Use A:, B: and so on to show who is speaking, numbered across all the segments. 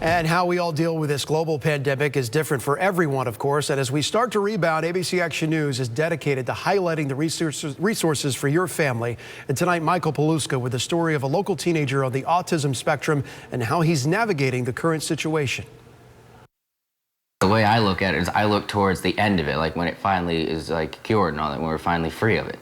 A: And how we all deal with this global pandemic is different for everyone, of course. And as we start to rebound, ABC Action News is dedicated to highlighting the resources for your family. And tonight, Michael Paluska with the story of a local teenager on the autism spectrum and how he's navigating the current situation.
B: The way I look at it is I look towards the end of it, like when it finally is like cured and all that, when we're finally free of it.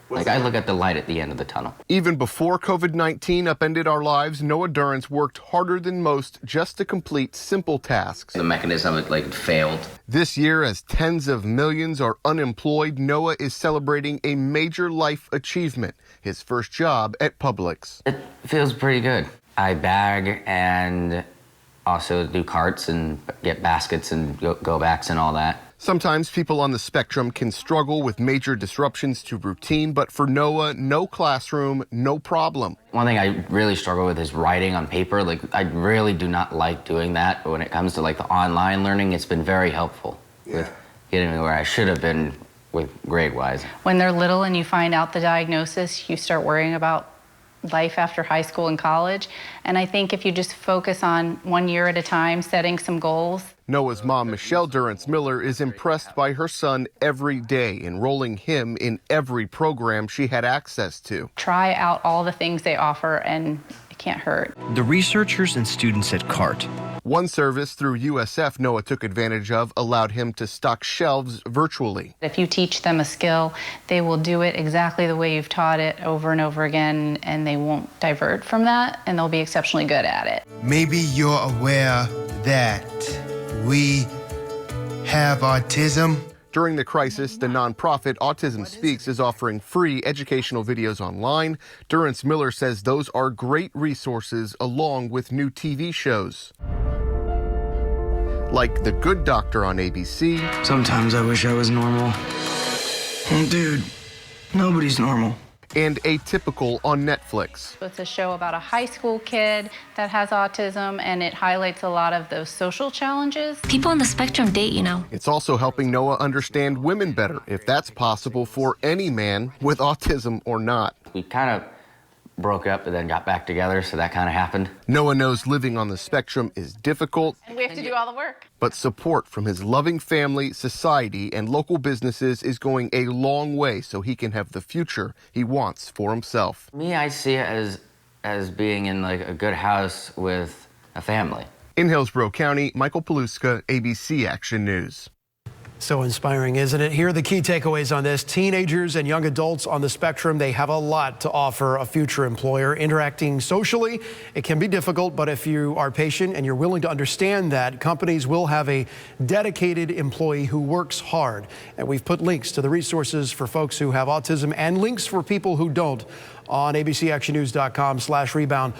B: Like I look at the light at the end of the tunnel.
C: Even before COVID-19 upended our lives, Noah Durrance worked harder than most just to complete simple tasks.
B: The mechanism failed.
C: This year, as tens of millions are unemployed, Noah is celebrating a major life achievement, his first job at Publix.
B: It feels pretty good. I bag and also do carts and get baskets and go backs and all that.
C: Sometimes people on the spectrum can struggle with major disruptions to routine, but for Noah, no classroom, no problem.
B: One thing I really struggle with is writing on paper. I really do not like doing that. But when it comes to the online learning, it's been very helpful with getting me where I should have been with grade-wise.
D: When they're little and you find out the diagnosis, you start worrying about life after high school and college. And I think if you just focus on 1 year at a time, setting some goals.
C: Noah's mom, Michelle Durrance Miller, is impressed by her son every day, enrolling him in every program she had access to.
D: Try out all the things they offer, and it can't hurt.
E: The researchers and students at CART.
C: One service through USF Noah took advantage of allowed him to stock shelves virtually.
D: If you teach them a skill, they will do it exactly the way you've taught it over and over again, and they won't divert from that, and they'll be exceptionally good at it.
F: Maybe you're aware that we have autism.
C: During the crisis, the nonprofit Autism Speaks is offering free educational videos online. Durrance Miller says those are great resources along with new TV shows. Like The Good Doctor on ABC.
G: Sometimes I wish I was normal. Dude, nobody's normal.
C: And Atypical on Netflix.
D: It's a show about a high school kid that has autism, and it highlights a lot of those social challenges.
H: People on the spectrum date, you know.
C: It's also helping Noah understand women better, if that's possible for any man with autism or not.
B: We kind of broke up and then got back together, so that kind of happened.
C: Noah knows living on the spectrum is difficult.
D: And we have to do all the work.
C: But support from his loving family, society, and local businesses is going a long way so he can have the future he wants for himself.
B: Me, I see it as being in a good house with a family.
C: In Hillsborough County, Michael Paluska, ABC Action News.
A: So inspiring, isn't it? Here are the key takeaways on this. Teenagers and young adults on the spectrum, they have a lot to offer a future employer. Interacting socially, it can be difficult, but if you are patient and you're willing to understand that, companies will have a dedicated employee who works hard. And we've put links to the resources for folks who have autism and links for people who don't on abcactionnews.com/rebound.